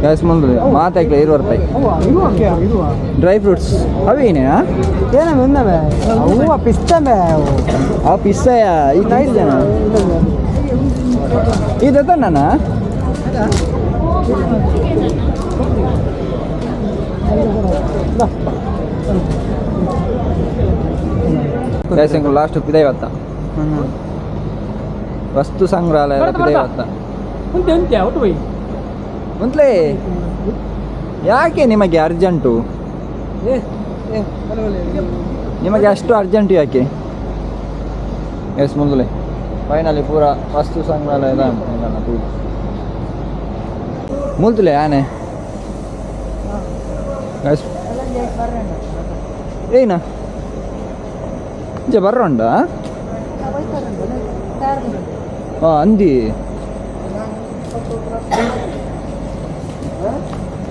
ಗ್ಯಾಸ್ ಮುಂದೆ ಮಾತಾಡ್ಲ 20 ರೂಪಾಯಿ ಡ್ರೈ ಫ್ರೂಟ್ಸ್ ಅವೇನೇ ಏನ ಬಂದವೆ ಹೂವ ಪಿಸ್ತವೆ ಆ ಪಿಸ್ಸಯ ಇದು ಐದನ ಇದು ತನ್ನ ಗ್ಯಾಸ್ ಲಾಸ್ಟ್ ಪಿದೈವತ್ತ ವಸ್ತು ಸಂಗ್ರಹಾಲಯ ಪಿದೈವತ್ತ ಮುಂತ್ಲೇ ಯಾಕೆ ನಿಮಗೆ ಅರ್ಜೆಂಟು ನಿಮಗೆ ಅಷ್ಟು ಅರ್ಜೆಂಟು ಯಾಕೆ ಎಸ್ ಮುಂದಲೇ ಫೈನಲಿ ಪೂರ ವಸ್ತು ಸಂಗ್ರಹಾಲಯದ ಮುಂದಲೇ ಆನೆ ಏನ ಬರ್ರಂಡ ಅಂದಿ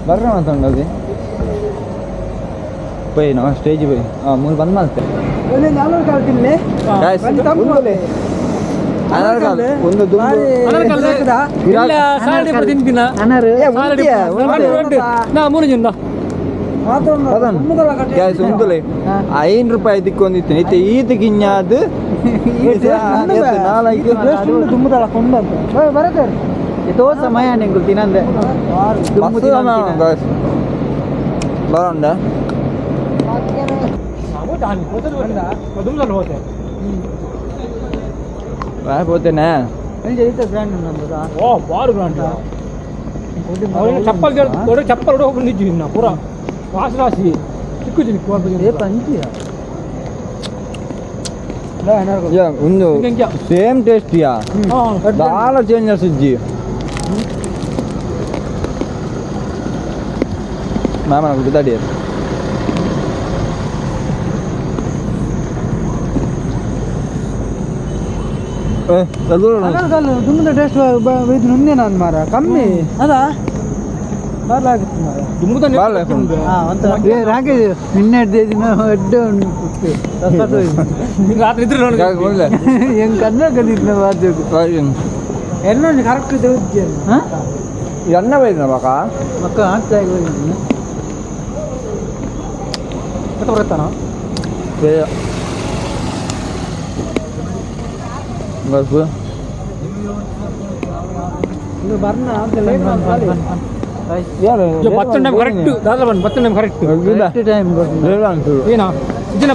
ಬರ್ರ ಮಾತಾಡೋದು పోయి నా స్టేజ్ పోయి మూడు బంద్ మాస్తే ₹5 ದಿಕ್ಕೊಂದಿತ್ತು ಐತೆ ಈತಗಿನ್ಯಾದು 4 ತುಂಬದಲ್ಲ ಕೊಂಡ ಬರತ್ತೆ itu sama yang kultinan deh. బాగుందా రాకపోతేనే ఉండు సేమ్ టేస్ట్ చాలా చేంజెస్ ఇచ్చి మనకు గుర్తాడు ದುಮ್ಮದ ಟೇಸ್ಟ್ ಇದು ನುಂದೆ ನಾನು ಮಾರ ಕಮ್ಮಿ ಅದಾ ನಿನ್ನೆ ಹೆಂಗ್ ಕನ್ನ ಕಲಿದ್ನ ಎಣ್ಣೆ ಕರೆಕ್ಟ್ ಎಣ್ಣೆ ಬೈದ್ನ ಮಕ್ಕ ಹಾಕ್ತಾ ಬರುತ್ತಾನ ಬರ್ನ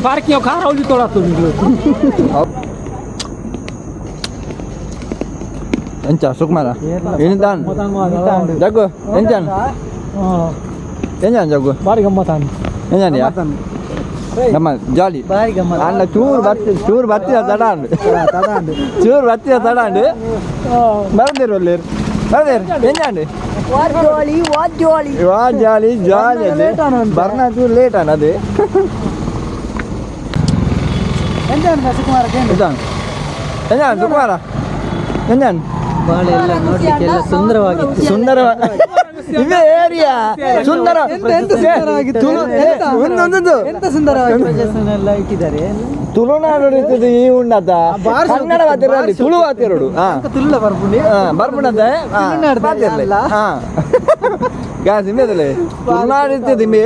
ಪಾರ್ಕಿಂಗ್ ಖಾರ ಹೋಗಿ ತೊಳತ್ತು ಎಂಚ ಸುಕುಮಾರ ಏನಿದ್ದಾನ್ ಜಗ್ಗು ಎಂಚಾನ್ ಎಂಚಾನ್ ಜಗ್ಗು ಬಾರಿ ಗಮ್ಮತ್ತಾನ ಎಂಚಾನಿಯಾ ಗಮ್ಮತ್ ಜಾಲಿ ಅಲ್ಲ ಚೂರು ಬರ್ತೀರ ತಡಾಂಡು ಬರ್ದಿರು ಅಲ್ಲಿ ಬರ್ದಿರು ಎಂಚಾಂಡು ಜಾಲಿ ಜಾಲಿ ಅದೇ ಬರ್ನ ಚೂರು ಲೇಟ್ ಅಣ್ಣ ಅದೇ ಎಂಚಾನ್ ಸುಕುಮಾರ ಎಂಚಾನ್ ಸುಂದರವಾಗಿ ಇವೇ ಏರಿಯಾ ಸುಂದರ ತುಳುನಾಡು ಈ ಉಣ್ಣದ ಕನ್ನಡ ವಾತಿರೋದು ತುಳು ವಾತಿರೋಡು ಬರ್ಪುಣದ ಗ್ಯಾಸ್ ಇಮೇದಲೆ ತುಳುನಾಡು ತಿಮ್ಮಿ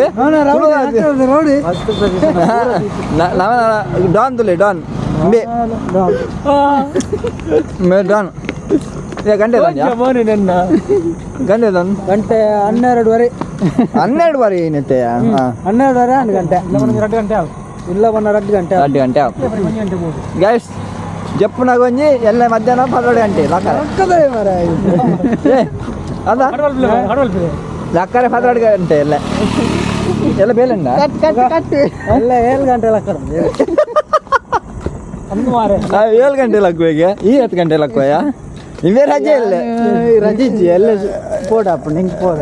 ಡಾನ್ ತುಲೆ ಡಾನ್ ಡಾನ್ ಗಂಟೆ ಗಂಟೆ ಗಂಟೆ 12:30 12:30 ಏನತ್ತೆ 12:30 1 ಗಂಟೆ ಇಲ್ಲ 2 ಗಂಟೆ ಗೈಸ್ ಜಪ್ಪನಾಗ ಒಂಜಿ ಎಲ್ಲ ಮಧ್ಯಾಹ್ನ 12 ಗಂಟೆ ಅದ ಲಕ್ಕರೆ 12 ಗಂಟೆ ಎಲ್ಲ ಎಲ್ಲ ಬೇಲೆಂಡ ಎಲ್ಲ 7 ಗಂಟೆ ಲಕ್ಕಡ 7 ಗಂಟೆ ಲಕ್ಕುವೆಗೆ ಈ 10 ಗಂಟೆ ಲಕ್ಕುವಯ ಇವೇ ರಜೆ ಇಲ್ಲ ರಜೆ ಎಲ್ಲ ಪೋಡಪ್ಪ ನಿಂಗೆ ಪೋಡ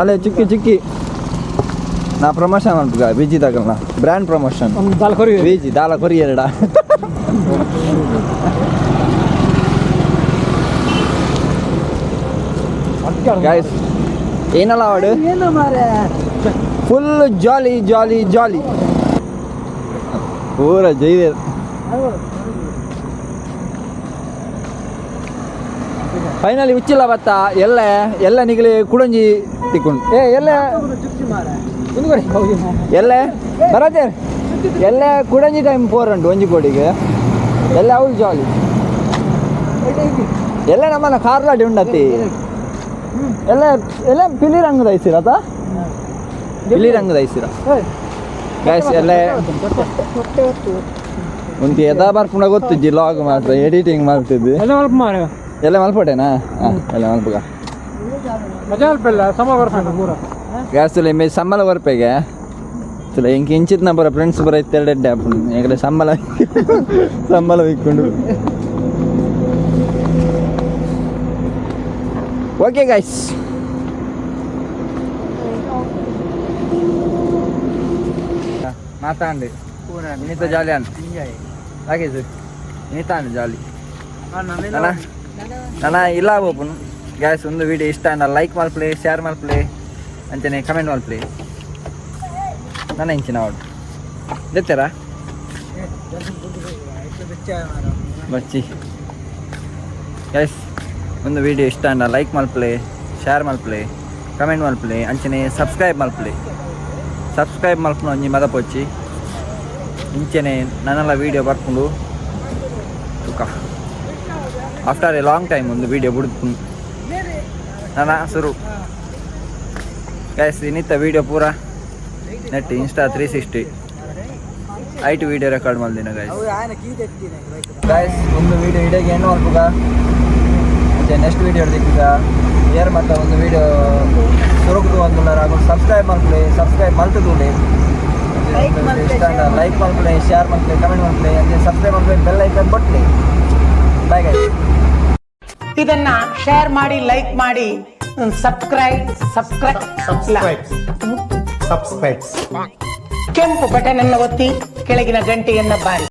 ಅಲ್ಲೇ ಚಿಕ್ಕಿ ನಾ ಪ್ರಮೋಷನ್ ಮಾಡ್ಬೇಕ ಬಿಜಿ ತಗಲ್ನ ಬ್ರ್ಯಾಂಡ್ ಪ್ರಮೋಷನ್ ಬಿಜಿ ದಾಲ ಕೊರಿ ಎರಡ ಗೈಸ್ ಏನಲ್ಲ ಅವಾರ್ಡು ಫುಲ್ ಜಾಲಿ ಜಾಲಿ ಜಾಲಿ ಪೂರ ಜೈದೆ ಫೈನಲಿ ಉಚ್ಚಿಲ್ಲ ಬತ್ತ ಎಲ್ಲ ನಿಗಲಿ ಕುಡಂಜಿ ತಿಕ್ಕೊಂಡು ಎಲ್ಲ ಬರತ್ತೆ ಎಲ್ಲ ಕುಡಂಜಿ ಟೈಮ್ 4 ಉಂಟು ಒಂಜಿ ಕೋಡಿಗೆ ಎಲ್ಲ ಅವಳು ಜಾಲಿ ಎಲ್ಲ ನಮ್ಮನ್ನ ಕಾರ್ಲಾಡಿ ಉಂಡತಿ ಎಲ್ಲ ಪಿಲಿ ರಂಗದ ಐಸಿರತ್ತ ಪಿಲಿ ರಂಗದ ಐಸಿರ ಗೈಸ್ ಎಲ್ಲ ಒಂದು ಎದಾ ಬರ್ಪುಣ ಗೊತ್ತಿದ್ದಿ ಲಾಗ್ ಮಾತ್ರ ಎಡಿಟಿಂಗ್ ಮಾಡ್ತಿದ್ವಿ ಎಲ್ಲ ಮಲ್ಪಟೇನಾ ಎಲ್ಲ ಮಲ್ಪಗ ಗ್ಯಾಸ್ ಇಮೇಜ್ ಸಂಬಳ ಬರ್ಪೆಗೆ ಚಲ ಇಂಕ ಇಂಚಿತ್ ಬರ ಫ್ರೆಂಡ್ಸ್ ಬರ ಇತ್ತೆರಡೆ ಹಾಪುಂಡು ಯಾಕಂದ್ರೆ ಸಂಬಳ ಇಕ್ಕೊಂಡು ಓಕೆ ಗೈಸ್ ಮಾತಾಡಿ ನೀತ ಜಾಲಿ ಅನ್ ಹಾಗೆ ಸರ್ ನೀತ ಅನ್ ಜಾಲಿ ನನ್ನ ಇಲ್ಲ ಓಪನ್ ಗ್ಯಾಸ್ ಒಂದು ವಿಡಿಯೋ ಇಷ್ಟ ಅನ್ನ ಲೈಕ್ ಮಾಡ್ಪ್ಲೇ ಶೇರ್ ಮಾಡ್ಪ್ಲೇ ಅಂಚನೆ ಕಮೆಂಟ್ ಮಾಡ್ಪ್ಲೇ ನನ್ನ ಇಂಚಿನ ಅವಳು ಗೊತ್ತಾರಾ ಬಚ್ಚಿ ಗ್ಯಾಸ್ ಒಂದು ವಿಡಿಯೋ ಇಷ್ಟ ಅನ್ನ ಲೈಕ್ ಮಾಡ್ಪ್ಲೇ ಶೇರ್ ಮಾಡ್ಪ್ಲೇ ಕಮೆಂಟ್ ಮಾಡ್ಪ್ಲೇ ಅಂಚನೆ ಸಬ್ಸ್ಕ್ರೈಬ್ ಮಾಡ್ಪ್ಲೇ ಸಬ್ಸ್ಕ್ರೈಬ್ ಮಾಡ್ಕೊಂಡು ಒಂಜಿ ಮದ ಪೊಚ್ಚಿ ಇಂಚೆನೆ ನನ್ನೆಲ್ಲ ವೀಡಿಯೋ ಬರ್ಕೊಂಡು ತುಕ ಆಫ್ಟರ್ ಎ ಲಾಂಗ್ ಟೈಮ್ ಒಂದು ವೀಡಿಯೋ ಬಿಡ್ತು ನನ್ನ ಸುರು ಗೈಸ್ ಇನ್ನಿತ್ತ ವೀಡಿಯೋ ಪೂರ ನೆಟ್ ಇನ್ಸ್ಟಾ 360 ಐಟು ವೀಡಿಯೋ ರೆಕಾರ್ಡ್ ಮಾಡ್ದಿನ ಗೈಸ್ ಒಂದು ವೀಡಿಯೋ ಇಡೀಗೆ ಏನು ಅನ್ಪುಗ ಮತ್ತೆ ನೆಕ್ಸ್ಟ್ ವೀಡಿಯೋ ಹಿಡ್ದಿಕ್ಕೀಗ ಏರ್ ಮತ್ತು ಒಂದು ವೀಡಿಯೋ ಸುರುಗುದು ಅಂದುಳ್ಳಾರ ಸಬ್ಸ್ಕ್ರೈಬ್ ಮಾಡ್ಕೊಳ್ಳಿ ಸಬ್ಸ್ಕ್ರೈಬ್ ಮಾಡ್ತದೂಳಿ ಇಷ್ಟ ಲೈಕ್ ಮಾಡ್ಕೊಳ್ಳಿ ಶೇರ್ ಮಾಡ್ಕೊಳ್ಳಿ ಕಮೆಂಟ್ ಮಾಡ್ಕೊಳ್ಳಿ ಅಂದರೆ ಸಬ್ಸ್ಕ್ರೈಬ್ ಮಾಡ್ಕೊಳ್ಳಿ ಬೆಲ್ ಐಕನ್ ಬಟ್ಲಿ ಬಾಯ್ ಗೈಸ್ ಇದನ್ನ ಶೇರ್ ಮಾಡಿ ಲೈಕ್ ಮಾಡಿ ಸಬ್ಸ್ಕ್ರೈಬ್ ಕೆಂಪು ಬಟನ್ ಅನ್ನು ಒತ್ತಿ ಕೆಳಗಿನ ಗಂಟೆಯನ್ನ ಬಾರಿ